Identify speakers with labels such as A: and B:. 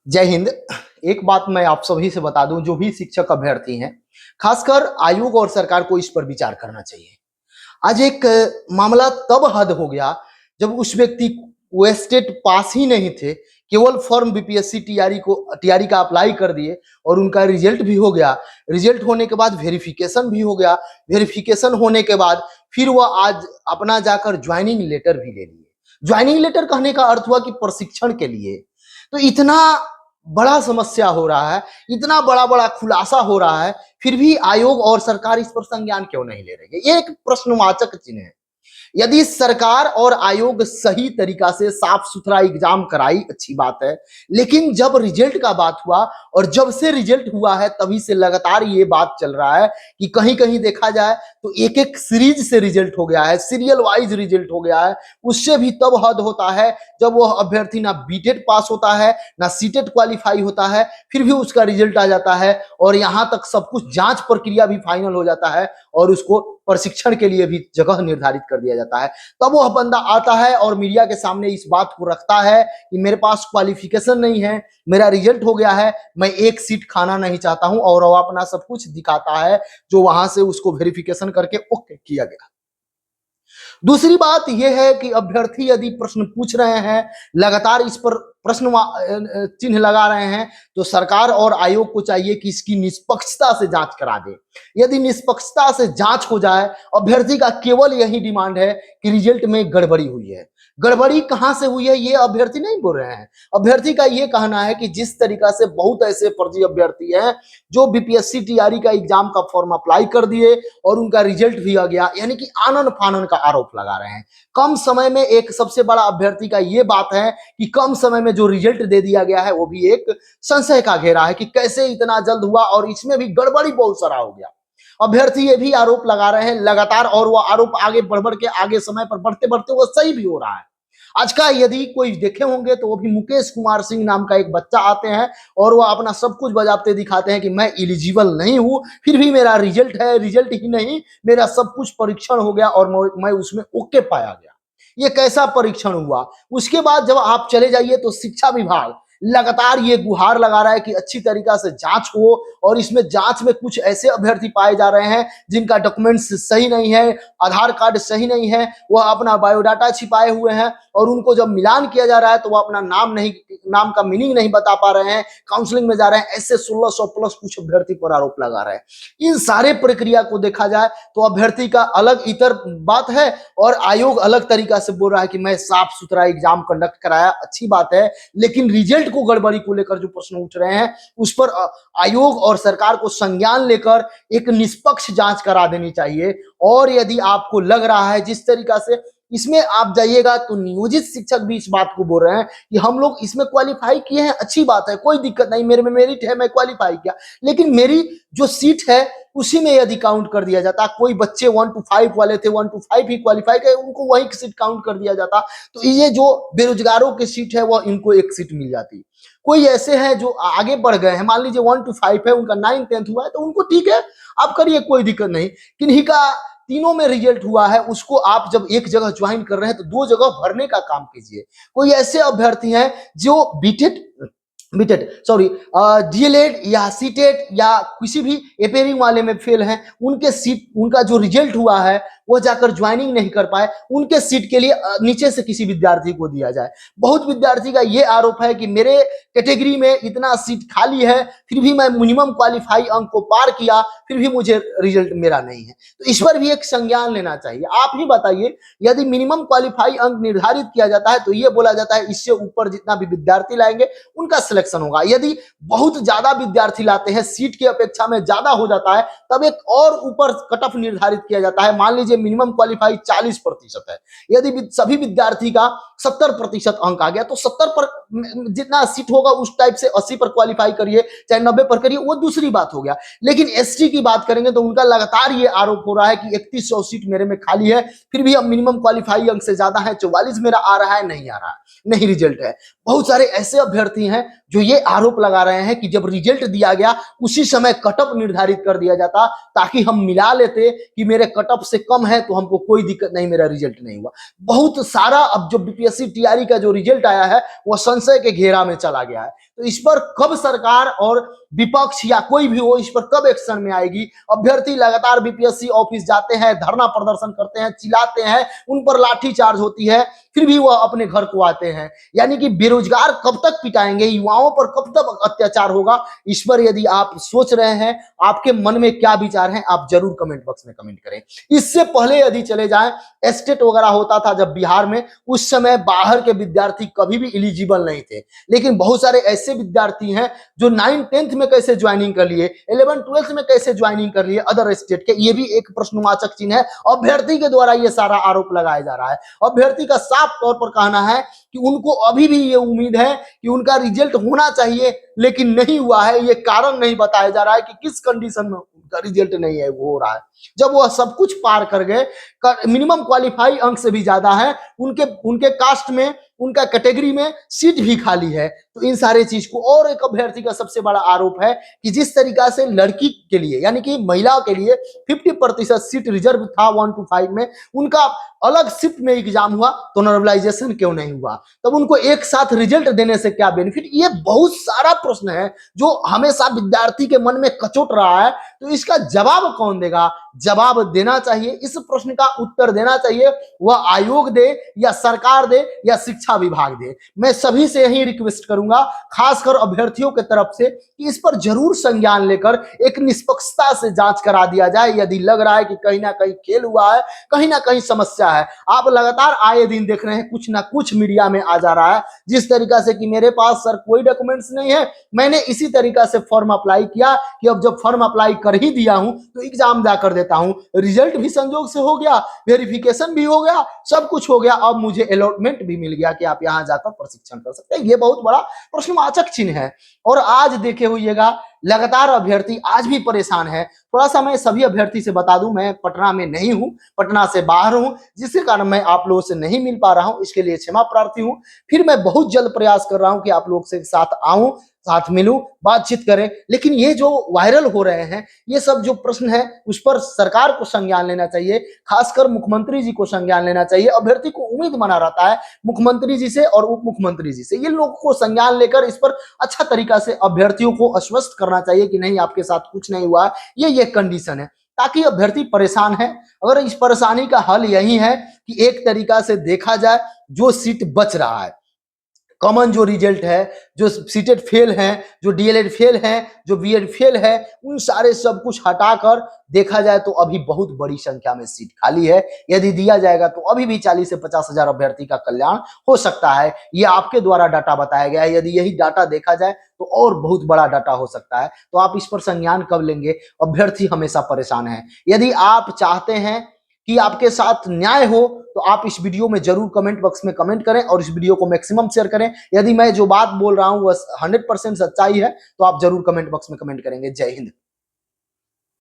A: जय हिंद। एक बात मैं आप सभी से बता दूं, जो भी शिक्षक अभ्यर्थी हैं, खासकर आयोग और सरकार को इस पर विचार करना चाहिए। आज एक मामला तब हद हो गया जब उस व्यक्ति वेस्टेड पास ही नहीं थे, केवल फॉर्म बीपीएससी टीआरई का अप्लाई कर दिए और उनका रिजल्ट भी हो गया। रिजल्ट होने के बाद वेरिफिकेशन भी हो गया। वेरिफिकेशन होने के बाद फिर वह आज अपना जाकर ज्वाइनिंग लेटर भी ले लिए। ज्वाइनिंग लेटर कहने का अर्थ हुआ कि प्रशिक्षण के लिए। तो इतना बड़ा समस्या हो रहा है, इतना बड़ा बड़ा खुलासा हो रहा है, फिर भी आयोग और सरकार इस पर संज्ञान क्यों नहीं ले रही है? ये एक प्रश्नवाचक चिन्ह है। यदि सरकार और आयोग सही तरीका से साफ सुथरा एग्जाम कराई, अच्छी बात है। लेकिन जब रिजल्ट का बात हुआ और जब से रिजल्ट हुआ है तभी से लगातार ये बात चल रहा है कि कहीं कहीं देखा जाए तो एक एक सीरीज से रिजल्ट हो गया है, सीरियल वाइज रिजल्ट हो गया है। उससे भी तब हद होता है जब वह अभ्यर्थी ना बीटेड पास होता है, ना सीटेड क्वालिफाई होता है, फिर भी उसका रिजल्ट आ जाता है और यहाँ तक सब कुछ जांच प्रक्रिया भी फाइनल हो जाता है और उसको प्रशिक्षण के लिए भी जगह निर्धारित कर दिया जाता है। तब वह बंदा आता है और मीडिया के सामने इस बात को रखता है कि मेरे पास क्वालिफिकेशन नहीं है, मेरा रिजल्ट हो गया है, मैं एक सीट खाना नहीं चाहता हूं, और वह अपना सब कुछ दिखाता है जो वहां से उसको वेरिफिकेशन करके ओके किया गया। दूसरी बात यह है कि अभ्यर्थी यदि प्रश्न पूछ रहे हैं, लगातार इस पर प्रश्न चिन्ह लगा रहे हैं, तो सरकार और आयोग को चाहिए कि इसकी निष्पक्षता से जांच करा दे। यदि निष्पक्षता से जांच हो जाए, अभ्यर्थी का केवल यही डिमांड है कि रिजल्ट में गड़बड़ी हुई है। गड़बड़ी कहां से हुई है ये अभ्यर्थी नहीं बोल रहे हैं। अभ्यर्थी का ये कहना है कि जिस तरीका से बहुत ऐसे फर्जी अभ्यर्थी हैं जो बीपीएससी टीआरई का एग्जाम का फॉर्म अप्लाई कर दिए और उनका रिजल्ट भी आ गया, यानी कि आनन फानन का आरोप लगा रहे हैं। कम समय में एक सबसे बड़ा अभ्यर्थी का ये बात है कि कम समय में जो रिजल्ट दे दिया गया है वो भी एक संशय का घेरा है कि कैसे इतना जल्द हुआ और इसमें भी गड़बड़ी बहुत सारा हो गया। अभ्यर्थी ये भी आरोप लगा रहे हैं लगातार, और वो आरोप आगे बढ़ बढ़ के आगे समय पर बढ़ते बढ़ते वो सही भी हो रहा है। आज का यदि कोई देखे होंगे तो वो भी मुकेश कुमार सिंह नाम का एक बच्चा आते हैं और वो अपना सब कुछ बजाते दिखाते हैं कि मैं एलिजिबल नहीं हूं, फिर भी मेरा रिजल्ट है, रिजल्ट ही नहीं मेरा सब कुछ परीक्षण हो गया और मैं उसमें ओके पाया गया। ये कैसा परीक्षण हुआ? उसके बाद जब आप चले जाइए तो शिक्षा विभाग लगातार ये गुहार लगा रहा है कि अच्छी तरीका से जांच हो, और इसमें जांच में कुछ ऐसे अभ्यर्थी पाए जा रहे हैं जिनका डॉक्यूमेंट्स सही नहीं है, आधार कार्ड सही नहीं है, वह अपना बायोडाटा छिपाए हुए हैं और उनको जब मिलान किया जा रहा है तो वह अपना नाम का मीनिंग नहीं बता पा रहे हैं, काउंसलिंग में जा रहे हैं। ऐसे 1600 प्लस कुछ अभ्यर्थी पर आरोप लगा रहे हैं। इन सारे प्रक्रिया को देखा जाए तो अभ्यर्थी का अलग इतर बात है और आयोग अलग तरीका से बोल रहा है कि मैं साफ सुथरा एग्जाम कंडक्ट कराया, अच्छी बात है। लेकिन रिजल्ट को गड़बड़ी को लेकर जो प्रश्न उठ रहे हैं उस पर आयोग और सरकार को संज्ञान लेकर एक निष्पक्ष जांच करा देनी चाहिए। और यदि आपको लग रहा है जिस तरीका से इसमें आप जाइएगा तो नियोजित शिक्षक भी इस बात को बोल रहे हैं कि हम लोग इसमें क्वालिफाई किए हैं, अच्छी बात है, कोई दिक्कत नहीं, मेरे में मेरिट है, मैं क्वालिफाई किया, लेकिन मेरी जो सीट है उसी में यदि काउंट कर दिया जाता, कोई बच्चे 1 to 5 वाले थे 1 to 5 ही क्वालिफाई करे, उनको वही सीट काउंट कर दिया जाता, तो ये जो बेरोजगारों की सीट है वह इनको एक सीट मिल जाती। कोई ऐसे हैं जो आगे बढ़ गए हैं, मान लीजिए 1 to 5 है, उनका 9 10th हुआ है तो उनको ठीक है, आप करिए, कोई दिक्कत नहीं। किन्हीं का तीनों में रिजल्ट हुआ है, उसको आप जब एक जगह ज्वाइन कर रहे हैं तो 2 जगह भरने का काम कीजिए। कोई ऐसे अभ्यर्थी हैं जो बीटेड बीटेड सॉरी डीएलएड या सीटेड या किसी भी एपेयरिंग वाले में फेल हैं, उनके सीट, उनका जो रिजल्ट हुआ है वो जाकर ज्वाइनिंग नहीं कर पाए, उनके सीट के लिए नीचे से किसी विद्यार्थी को दिया जाए। बहुत विद्यार्थी का ये आरोप है कि मेरे कैटेगरी में इतना सीट खाली है, फिर भी मैं मिनिमम क्वालिफाई अंक को पार किया, फिर भी मुझे रिजल्ट मेरा नहीं है। तो इस पर भी एक संज्ञान लेना चाहिए। आप ही बताइए, यदि मिनिमम क्वालिफाई अंक निर्धारित किया जाता है तो ये बोला जाता है इससे ऊपर जितना भी विद्यार्थी लाएंगे उनका सिलेक्शन होगा। यदि बहुत ज्यादा विद्यार्थी लाते हैं, सीट की अपेक्षा में ज्यादा हो जाता है, तब एक और ऊपर कट ऑफ निर्धारित किया जाता है। मान लीजिए मिनिमम क्वालिफाई 40% है, यदि सभी विद्यार्थी का 70% अंक आ गया तो 70 पर जितना सीट होगा उस टाइप से 80 पर क्वालिफाई करिए, चाहे 90 पर करिए, वो दूसरी बात हो गया। लेकिन एसटी की बात करेंगे तो उनका लगातार ये आरोप हो रहा है कि 3100 सीट मेरे में खाली है, फिर भी अब मिनिमम क्वालिफाई अंक से ज्यादा है, 44 मेरा आ रहा है, नहीं आ रहा है, नहीं रिजल्ट है। बहुत सारे ऐसे अभ्यर्थी हैं जो ये आरोप लगा रहे हैं कि जब रिजल्ट दिया गया उसी समय कटअप निर्धारित कर दिया जाता ताकि हम मिला लेते कि मेरे कटअप से कम है तो हमको कोई दिक्कत नहीं, मेरा रिजल्ट नहीं हुआ। बहुत सारा अब जो बीपीएससी टीआरई का जो रिजल्ट आया है वो संशय के घेरा में चला गया है। तो इस पर कब सरकार और विपक्ष या कोई भी हो इस पर कब एक्शन में आएगी? अभ्यर्थी लगातार बीपीएससी ऑफिस जाते हैं, धरना प्रदर्शन करते हैं, चिल्लाते हैं, उन पर लाठीचार्ज होती है, फिर भी वह अपने घर को आते हैं। यानी कि बेरोजगार कब तक पिटाएंगे, युवाओं पर कब तक अत्याचार होगा? इस पर यदि आप सोच रहे हैं, आपके मन में क्या विचार हैं, आप जरूर कमेंट बॉक्स में कमेंट करें। इससे पहले यदि चले जाएं, एस्टेट वगैरह होता था जब बिहार में, उस समय बाहर के विद्यार्थी कभी भी एलिजिबल नहीं थे। लेकिन बहुत सारे ऐसे विद्यार्थी हैं जो 9th-10th में कैसे ज्वाइनिंग कर लिए, 11th-12th में कैसे ज्वाइनिंग कर लिए अदर स्टेट के, ये भी एक प्रश्नवाचक चिन्ह है। अभ्यर्थी के द्वारा ये सारा आरोप लगाया जा रहा है। अभ्यर्थी का साफ तौर पर कहना है कि उनको अभी भी ये उम्मीद है कि उनका रिजल्ट होना चाहिए लेकिन नहीं हुआ है। ये कारण नहीं बताया जा रहा है कि किस कंडीशन में उनका रिजल्ट नहीं है वो हो रहा है। जब वह सब कुछ पार कर गए, मिनिमम क्वालिफाई अंक से भी ज्यादा है, उनके कास्ट में, उनका कैटेगरी में सीट भी खाली है। तो इन सारे चीज को, और एक अभ्यर्थी का सबसे बड़ा आरोप है कि जिस तरीका से लड़की के लिए यानी कि महिलाओं के लिए 50% सीट रिजर्व था 1 to 5 में, उनका अलग शिफ्ट में एग्जाम हुआ तो नॉर्मलाइजेशन क्यों नहीं हुआ? तब उनको एक साथ रिजल्ट देने से क्या बेनिफिट? ये बहुत सारा प्रश्न है जो हमेशा विद्यार्थी के मन में कचोट रहा है। तो इसका जवाब कौन देगा? जवाब देना चाहिए, इस प्रश्न का उत्तर देना चाहिए, वह आयोग दे या सरकार दे या शिक्षा विभाग दे। मैं सभी से यही रिक्वेस्ट करूंगा, खासकर अभ्यर्थियों के तरफ से, कि इस पर जरूर संज्ञान लेकर एक निष्पक्षता से जांच करा दिया जाए। यदि लग रहा है कि कहीं ना कहीं खेल हुआ है, कहीं ना कहीं समस्या है, आप लगातार आए दिन देख रहे हैं कुछ ना कुछ मीडिया में आ जा रहा है, जिस तरीका से कि मेरे पास सर कोई डॉक्यूमेंट्स नहीं है, मैंने इसी तरीका से फॉर्म अप्लाई किया कि अब जब फॉर्म अप्लाई कर ही दिया हूं तो एग्जाम जाकर देता हूं, रिजल्ट भी संजोग से हो गया, वेरिफिकेशन भी हो गया, सब कुछ हो गया, अब मुझे अलॉटमेंट भी मिल गया कि आप यहां जाकर प्रशिक्षण कर सकते हैं। ये बहुत बड़ा प्रश्नवाचक चिन्ह है। और आज देखे हुईएगा लगातार अभ्यर्थी आज भी परेशान है। थोड़ा सा मैं सभी अभ्यर्थी से बता दूं, मैं पटना में नहीं हूं, पटना से बाहर हूं, जिसके कारण मैं आप लोगों से नहीं मिल पा रहा हूं, इसके लिए क्षमा प्रार्थी हूं। फिर मैं बहुत जल्द प्रयास कर रहा हूं कि आप लोग से साथ आऊं, साथ मिलूं, बातचीत करें। लेकिन ये जो वायरल हो रहे हैं, ये सब जो प्रश्न है उस पर सरकार को संज्ञान लेना चाहिए, खासकर मुख्यमंत्री जी को संज्ञान लेना चाहिए। अभ्यर्थी को उम्मीद बना रहता है मुख्यमंत्री जी से और उप मुख्यमंत्री जी से, ये लोगों को संज्ञान लेकर इस पर अच्छा तरीका से अभ्यर्थियों को आश्वस्त करना चाहिए कि नहीं, आपके साथ कुछ नहीं हुआ, ये कंडीशन है, ताकि अभ्यर्थी परेशान है। अगर इस परेशानी का हल यही है कि एक तरीका से देखा जाए, जो सीट बच रहा है, कॉमन जो रिजल्ट है, जो सीटेट फेल हैं, जो डीएलएड फेल हैं, जो बीएड फेल है, उन सारे सब कुछ हटाकर देखा जाए तो अभी बहुत बड़ी संख्या में सीट खाली है। यदि दिया जाएगा तो अभी भी 40 से 50 हजार अभ्यर्थी का कल्याण हो सकता है। ये आपके द्वारा डाटा बताया गया है, यदि यही डाटा देखा जाए तो और बहुत बड़ा डाटा हो सकता है। तो आप इस पर संज्ञान कब लेंगे? अभ्यर्थी हमेशा परेशान है। यदि आप चाहते हैं कि आपके साथ न्याय हो तो आप इस वीडियो में जरूर कमेंट बॉक्स में कमेंट करें और इस वीडियो को मैक्सिमम शेयर करें। यदि मैं जो बात बोल रहा हूं वह 100% सच्चाई है तो आप जरूर कमेंट बॉक्स में कमेंट करेंगे। जय हिंद।